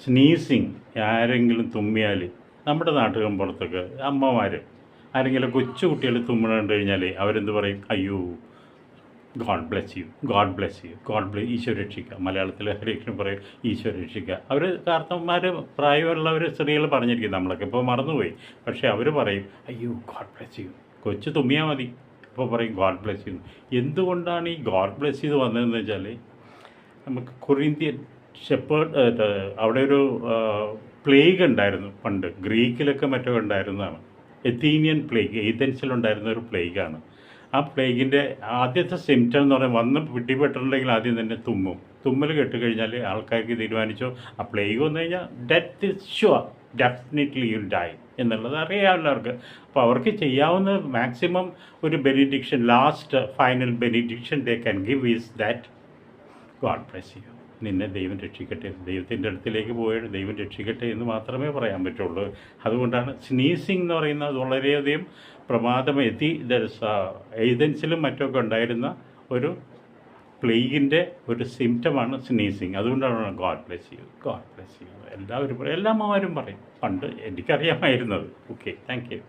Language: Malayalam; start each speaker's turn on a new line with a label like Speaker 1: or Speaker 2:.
Speaker 1: സ്നീസിങ് ആരെങ്കിലും തുമ്മിയാൽ നമ്മുടെ നാട്ടിലും പുറത്തൊക്കെ അമ്മമാർ ആരെങ്കിലും കൊച്ചു കുട്ടികൾ തുമ്മണ കണ്ടു കഴിഞ്ഞാൽ അവരെന്ത് പറയും? അയ്യോ, God bless you, God bless you, Eesho രക്ഷിക്കുക. മലയാളത്തിൽ ഹരേകൃഷ്ണൻ പറയും ഈശോ രക്ഷിക്കുക. അവർ കാർത്തന്മാർ പ്രായമുള്ളവർ സ്ത്രീകൾ പറഞ്ഞിരിക്കും, നമ്മളൊക്കെ ഇപ്പോൾ മറന്നുപോയി. പക്ഷേ അവർ പറയും അയ്യോ ഗോഡ് ബ്ലെസ് യു, കൊച്ചു തുമ്മിയാൽ മതി, അപ്പോൾ പറയും ഗോഡ് ബ്ലെസ് യു. എന്തുകൊണ്ടാണ് ഈ ഗോഡ് ബ്ലെസ് യു വന്നതെന്ന് വെച്ചാൽ, നമുക്ക് കൊറിന്ത്യൻ ഷെപ്പേർഡ് അവിടെ ഒരു പ്ലേഗ് ഉണ്ടായിരുന്നു പണ്ട്, ഗ്രീക്കിലൊക്കെ മറ്റോ ഉണ്ടായിരുന്നതാണ്. എത്തീനിയൻ പ്ലേഗ്, ഏതൻസിലുണ്ടായിരുന്ന ഒരു പ്ലേഗാണ്. ആ പ്ലേഗിൻ്റെ ആദ്യത്തെ സിംറ്റം എന്ന് പറയുമ്പോൾ വന്ന് പിടിപെട്ടിട്ടുണ്ടെങ്കിൽ ആദ്യം തന്നെ തുമ്മൽ കെട്ടുകഴിഞ്ഞാൽ ആൾക്കാർക്ക് തീരുമാനിച്ചോ ആ പ്ലേഗ് വന്നു കഴിഞ്ഞാൽ death is sure, definitely you die എന്നുള്ളത് അറിയാം എല്ലാവർക്ക്. അപ്പോൾ അവർക്ക് ചെയ്യാവുന്ന മാക്സിമം ഒരു benediction, last final benediction they can give is that God bless you, നിന്നെ ദൈവം രക്ഷിക്കട്ടെ, ദൈവത്തിൻ്റെ അടുത്തിലേക്ക് പോയിട്ട് ദൈവം രക്ഷിക്കട്ടെ എന്ന് മാത്രമേ പറയാൻ പറ്റുള്ളൂ. അതുകൊണ്ടാണ് സ്നീസിങ് എന്ന് പറയുന്നത് വളരെയധികം പ്രമാദമെത്തി. ഏതൻസിലും മറ്റൊക്കെ ഉണ്ടായിരുന്ന ഒരു പ്ലേഗിൻ്റെ ഒരു സിംറ്റമാണ് സ്നീസിങ്. അതുകൊണ്ടാണ് God bless you, God bless U എല്ലാവരും പറയും, എല്ലാ അമ്മമാരും പറയും. പണ്ട് എനിക്കറിയാമായിരുന്നത്. Okay, thank you.